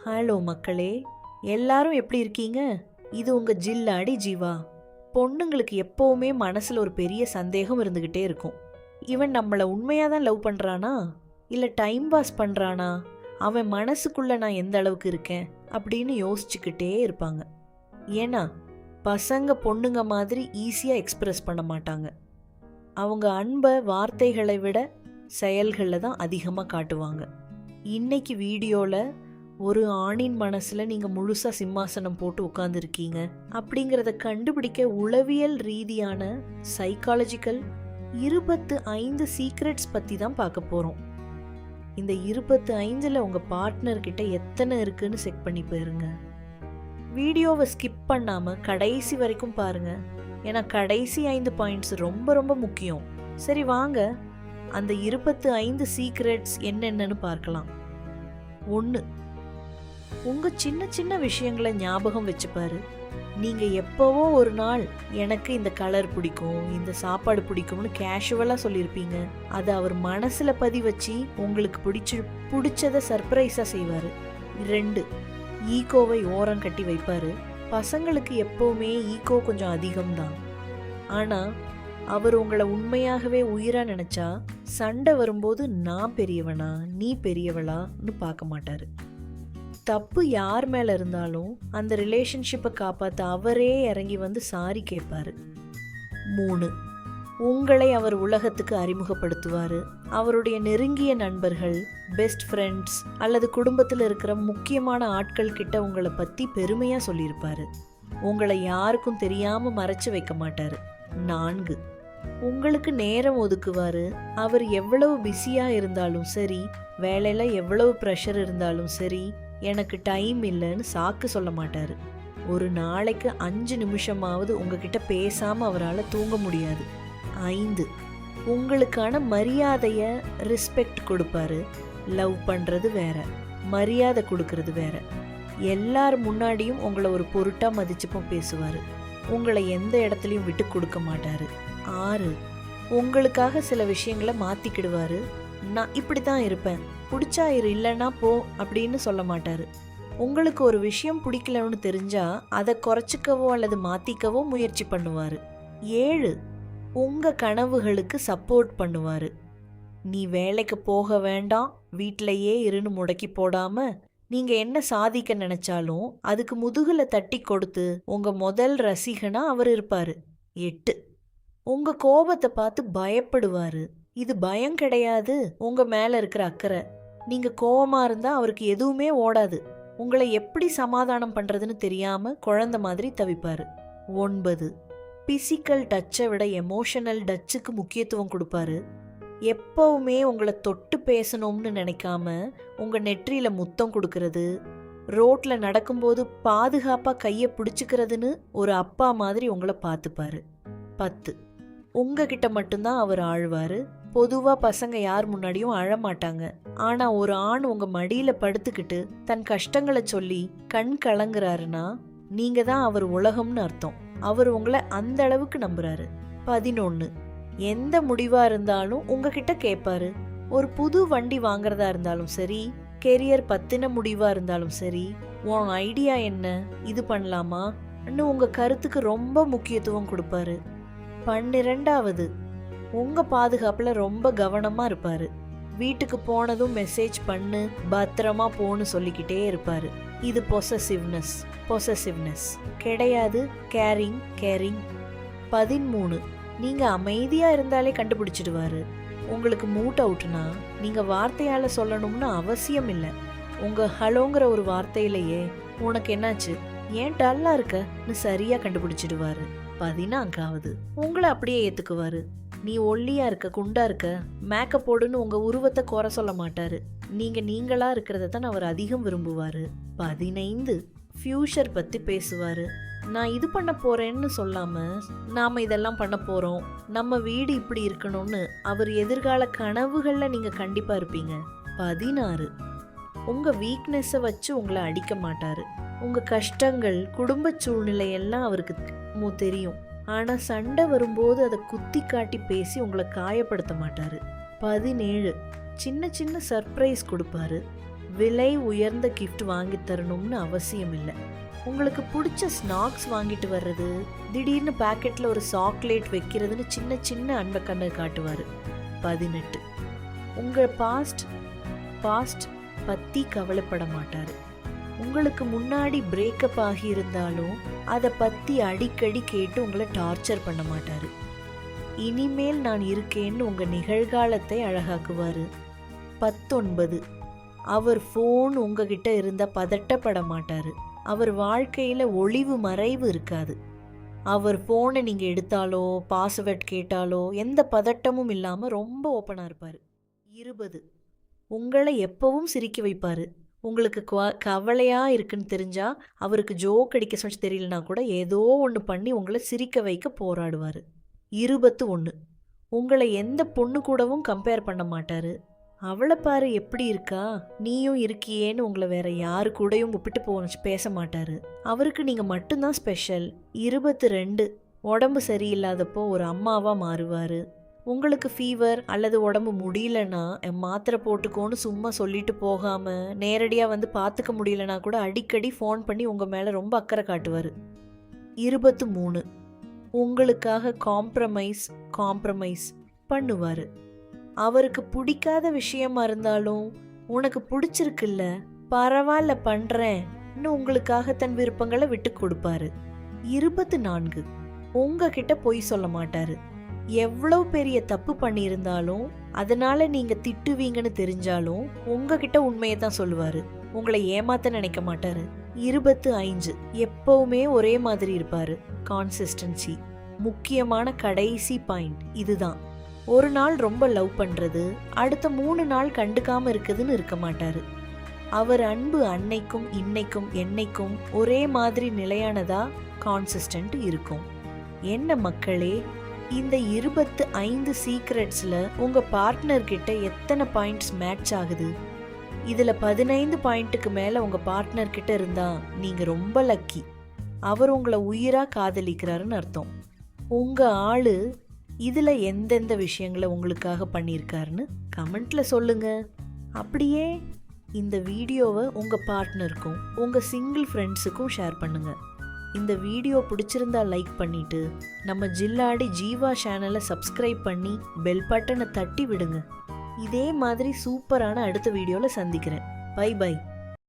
Hello மக்களே, எல்லாரும் எப்படி இருக்கீங்க? இது உங்க ஜில்லாடி ஜீவா. பொண்ணுங்களுக்கு எப்பவுமே மனசுல ஒரு பெரிய சந்தேகம் இருந்துகிட்டே இருக்கும். இவன் நம்மள உண்மையா தான் லவ் பண்றானா, இல்ல டைம் பாஸ் பண்றானா, அவன் மனசுக்குள்ள நான் எந்த அளவுக்கு இருக்கேன் அப்படின்னு யோசிச்சுக்கிட்டே இருப்பாங்க. ஏன்னா பசங்க பொண்ணுங்க மாதிரி ஈஸியா எக்ஸ்பிரஸ் பண்ண மாட்டாங்க. அவங்க அன்பை வார்த்தைகளை விட செயல்களில் தான் அதிகமாக காட்டுவாங்க. இன்னைக்கு வீடியோவில் ஒரு ஆணின் மனசில் நீங்கள் முழுசாக சிம்மாசனம் போட்டு உட்காந்துருக்கீங்க அப்படிங்கிறத கண்டுபிடிக்க உளவியல் ரீதியான சைக்காலஜிக்கல் 25 சீக்ரெட்ஸ் பற்றி தான் பார்க்க போகிறோம். இந்த 25ல் உங்கள் பார்ட்னர்கிட்ட எத்தனை இருக்குன்னு செக் பண்ணி போயிருங்க. வீடியோவை ஸ்கிப் பண்ணாமல் கடைசி வரைக்கும் பாருங்கள். ஏன்னா கடைசி 5 பாயிண்ட்ஸ் ரொம்ப ரொம்ப முக்கியம். சரி வாங்க அந்த 25 சீக்ரெட்ஸ் என்னென்னு பார்க்கலாம். 1. உங்கள் சின்ன சின்ன விஷயங்களை ஞாபகம் வச்சுப்பாரு. நீங்கள் எப்போவோ ஒரு நாள் எனக்கு இந்த கலர் பிடிக்கும், இந்த சாப்பாடு பிடிக்கும்னு கேஷுவலாக சொல்லியிருப்பீங்க. அதை அவர் மனசில் பதிவச்சு உங்களுக்கு பிடிச்சதை சர்ப்ரைஸாக செய்வார். 2. ஈகோவை ஓரம் கட்டி வைப்பார். பசங்களுக்கு எப்போவுமே ஈகோ கொஞ்சம் அதிகம்தான். ஆனால் அவர் உங்களை உண்மையாகவே உயிராக நினச்சா சண்டை வரும்போது நான் பெரியவனா நீ பெரியவளான்னு பார்க்க மாட்டார். தப்பு யார் மேலே இருந்தாலும் அந்த ரிலேஷன்ஷிப்பை காப்பாற்ற அவரே இறங்கி வந்து சாரி கேட்பார். 3. உங்களை அவர் உலகத்துக்கு அறிமுகப்படுத்துவார். அவருடைய நெருங்கிய நண்பர்கள், பெஸ்ட் ஃப்ரெண்ட்ஸ் அல்லது குடும்பத்தில் இருக்கிற முக்கியமான ஆட்கள் கிட்ட உங்களை பற்றி பெருமையாக சொல்லியிருப்பார். உங்களை யாருக்கும் தெரியாமல் மறைச்சு வைக்க மாட்டார். 4. உங்களுக்கு நேரம் ஒதுக்குவார். அவர் எவ்வளவு பிஸியாக இருந்தாலும் சரி, வேலையில் எவ்வளவு ப்ரெஷர் இருந்தாலும் சரி, எனக்கு டைம் இல்லைன்னு சாக்கு சொல்ல மாட்டார். ஒரு நாளைக்கு 5 நிமிஷமாவது உங்ககிட்ட பேசாமல் அவரால் தூங்க முடியாது. 5. உங்களுக்கான மரியாதையை ரெஸ்பெக்ட் கொடுப்பாரு. லவ் பண்ணுறது வேற, மரியாதை கொடுக்கறது வேற. எல்லார் முன்னாடியும் உங்களை ஒரு பொருட்டாக மதிச்சுப்போம் பேசுவார். உங்களை எந்த இடத்துலையும் விட்டு கொடுக்க மாட்டார். 6. உங்களுக்காக சில விஷயங்களை மாற்றிக்கிடுவார். நான் இப்படி தான் இருப்பேன், பிடிச்சா இரு, இல்லைன்னா போ அப்படின்னு சொல்ல மாட்டார். உங்களுக்கு ஒரு விஷயம் பிடிக்கலன்னு தெரிஞ்சா அதை குறைச்சிக்கவோ அல்லது மாற்றிக்கவோ முயற்சி பண்ணுவார். 7. உங்கள் கனவுகளுக்கு சப்போர்ட் பண்ணுவார். நீ வேலைக்கு போக வேண்டாம், வீட்டிலையே இருன்னு முடக்கி போடாமல் நீங்கள் என்ன சாதிக்க நினச்சாலும் அதுக்கு முதுகில் தட்டி கொடுத்து உங்கள் முதல் ரசிகனா அவர் இருப்பார். 8. உங்கள் கோபத்தை பார்த்து பயப்படுவார். இது பயம் கிடையாது, உங்கள் மேலே இருக்கிற அக்கறை. நீங்கள் கோபமாக இருந்தால் அவருக்கு எதுவுமே ஓடாது. உங்களை எப்படி சமாதானம் பண்ணுறதுன்னு தெரியாமல் குழந்தை மாதிரி தவிப்பார். 9. பிசிக்கல் டச்சை விட எமோஷனல் டச்சுக்கு முக்கியத்துவம் கொடுப்பாரு. எப்பவுமே உங்களை தொட்டு பேசணும்னு நினைக்காம உங்கள் நெற்றியில் முத்தம் கொடுக்கறது, ரோட்டில் நடக்கும்போது பாதுகாப்பாக கையை பிடிச்சிக்கிறதுன்னு ஒரு அப்பா மாதிரி உங்களை பார்த்துப்பாரு. 10. உங்ககிட்ட மட்டும்தான் அவர் ஆழ்வார். பொதுவாக பசங்க யார் முன்னாடியும் அழமாட்டாங்க. ஆனால் ஒரு ஆண் உங்கள் மடியில் படுத்துக்கிட்டு தன் கஷ்டங்களை சொல்லி கண் கலங்குறாருன்னா நீங்கள் தான் அவர் உலகம்னு அர்த்தம். அவர் உங்களை அந்த அளவுக்கு நம்புறாரு. 11. எந்த முடிவாக இருந்தாலும் உங்ககிட்ட கேட்பாரு. ஒரு புது வண்டி வாங்குறதா இருந்தாலும் சரி, கெரியர் பத்தின முடிவாக இருந்தாலும் சரி, உன் ஐடியா என்ன, இது பண்ணலாமா இன்னும் உங்கள் கருத்துக்கு ரொம்ப முக்கியத்துவம் கொடுப்பாரு. 12. உங்கள் பாதுகாப்பில் ரொம்ப கவனமாக இருப்பார். வீட்டுக்கு போனதும் மெசேஜ் பண்ணு, பத்திரமா போன்னு சொல்லிக்கிட்டே இருப்பார். இது பொசசிவ்னஸ் கிடையாது, கேரிங். 13. நீங்கள் அமைதியாக இருந்தாலே கண்டுபிடிச்சிடுவார். உங்களுக்கு மூட் அவுட்னா நீங்கள் வார்த்தையால் சொல்லணும்னு அவசியம் இல்லை. உங்கள் ஹலோங்கிற ஒரு வார்த்தையிலேயே உனக்கு என்னாச்சு, ஏன் டல்லாக இருக்கன்னு சரியாக கண்டுபிடிச்சிடுவார். 14. உங்களை அப்படியே ஏற்றுக்குவார். நீ ஒல்லியாக இருக்க, குண்டா இருக்க, மேக்கப் போடுன்னு உங்கள் உருவத்தை குறை சொல்ல மாட்டார். நீங்களாக இருக்கிறத தான் அவர் அதிகம் விரும்புவார். 15. ஃப்யூச்சர் பற்றி பேசுவார். நான் இது பண்ண போகிறேன்னு சொல்லாமல் நாம் இதெல்லாம் பண்ண போகிறோம், நம்ம வீடு இப்படி இருக்கணும்னு அவர் எதிர்கால கனவுகளில் நீங்கள் கண்டிப்பாக இருப்பீங்க. 16. உங்கள் வீக்னஸை வச்சு உங்களை அடிக்க மாட்டார். உங்கள் கஷ்டங்கள், குடும்ப சூழ்நிலையெல்லாம் அவருக்கு தெரியும். ஆனால் சண்டை வரும்போது அதை குத்தி காட்டி பேசி உங்களை காயப்படுத்த மாட்டார். 17. சின்ன சின்ன சர்ப்ரைஸ் கொடுப்பாரு. விலை உயர்ந்த கிஃப்ட் வாங்கி தரணும்னு அவசியம் இல்லை. உங்களுக்கு பிடிச்ச ஸ்நாக்ஸ் வாங்கிட்டு வர்றது, திடீர்னு பாக்கெட்ல ஒரு சாக்லேட் வைக்கிறதுன்னு சின்ன சின்ன அன்பை கண்ணை காட்டுவார். 18, உங்கள் பாஸ்ட் பற்றி கவலைப்பட மாட்டார். உங்களுக்கு முன்னாடி பிரேக்கப் ஆகி இருந்தாலும் அதை பற்றி அடிக்கடி கேட்டு உங்களை டார்ச்சர் பண்ண மாட்டார். இனிமேல் நான் இருக்கேன்னு உங்கள் நிகழ்காலத்தை அழகாக்குவார். 19, அவர் ஃபோன் உங்ககிட்ட இருந்தால் பதட்டப்பட மாட்டார். அவர் வாழ்க்கையில் ஒளிவு மறைவு இருக்காது. அவர் ஃபோனை நீங்கள் எடுத்தாலோ பாஸ்வேர்ட் கேட்டாலோ எந்த பதட்டமும் இல்லாமல் ரொம்ப ஓப்பனாக இருப்பார். 20, உங்களை எப்பவும் சிரிக்க வைப்பார். உங்களுக்கு கவலையாக இருக்குன்னு தெரிஞ்சால் அவருக்கு ஜோக் அடிக்க சொல்லி தெரியலனா கூட ஏதோ ஒன்று பண்ணி உங்களை சிரிக்க வைக்க போராடுவார். 21, உங்களை எந்த பொண்ணு கூடவும் கம்பேர் பண்ண மாட்டார். அவளை பாரு எப்படி இருக்கா, நீயும் இருக்கியேன்னு உங்களை வேற யாரு கூடயும் ஒப்பிட்டு பேச மாட்டாரு. அவருக்கு நீங்க மட்டும்தான் ஸ்பெஷல். 22, உடம்பு சரியில்லாதப்போ ஒரு அம்மாவா மாறுவாரு. உங்களுக்கு ஃபீவர் அல்லது உடம்பு முடியலன்னா மாத்திரை போட்டுக்கோன்னு சும்மா சொல்லிட்டு போகாம நேரடியா வந்து பார்த்துக்க முடியலனா கூட அடிக்கடி ஃபோன் பண்ணி உங்க மேல ரொம்ப அக்கறை காட்டுவார். 23, உங்களுக்காக காம்ப்ரமைஸ் பண்ணுவார். அவருக்கு பிடிக்காத விஷயமா இருந்தாலும் உனக்கு பிடிச்சிருக்குல்ல, பரவாயில்ல பண்றேன்னு உங்களுக்காக தன் விருப்பங்களை விட்டு கொடுப்பாரு. 24, உங்ககிட்ட பொய் சொல்ல மாட்டாரு. எவ்வளவு பெரிய தப்பு பண்ணியிருந்தாலும் அதனால நீங்க திட்டுவீங்கன்னு தெரிஞ்சாலும் உங்ககிட்ட உண்மையை தான் சொல்லுவாரு. உங்களை ஏமாத்த நினைக்க மாட்டாரு. 25, எப்பவுமே ஒரே மாதிரி இருப்பாரு. கான்சிஸ்டன்சி. முக்கியமான கடைசி பாயிண்ட் இதுதான். ஒரு நாள் ரொம்ப லவ் பண்றது, அடுத்த 3 நாள் கண்டுக்காம இருக்குதுன்னு இருக்க மாட்டாரு. அவர் அன்பு அன்னைக்கும் இன்னைக்கும் என்னைக்கும் ஒரே மாதிரி நிலையானதா கான்சிஸ்டன்ட் இருக்கும். என்ன மக்களே, இந்த 25 சீக்ரெட்ஸ்ல உங்க பார்ட்னர் கிட்ட எத்தனை பாயிண்ட்ஸ் மேட்ச் ஆகுது? இதுல 15 பாயிண்ட்டுக்கு மேல உங்க பார்ட்னர் கிட்ட இருந்தா நீங்க ரொம்ப லக்கி. அவர் உங்களை உயிரா காதலிக்கிறாருன்னு அர்த்தம். உங்க ஆளு இதுல எந்தெந்த விஷயங்களை உங்களுக்காக பண்ணியிருக்காருன்னு கமெண்ட்ல சொல்லுங்க. அப்படியே இந்த வீடியோவை உங்க பார்ட்னருக்கும் உங்க சிங்கிள் ஃப்ரெண்ட்ஸுக்கும் ஷேர் பண்ணுங்க. இந்த வீடியோ பிடிச்சிருந்தா லைக் பண்ணிட்டு நம்ம ஜில்லாடி ஜீவா சேனலை சப்ஸ்கிரைப் பண்ணி பெல் பட்டனை தட்டி விடுங்க. இதே மாதிரி சூப்பரான அடுத்த வீடியோவில் சந்திக்கிறேன். Bye by.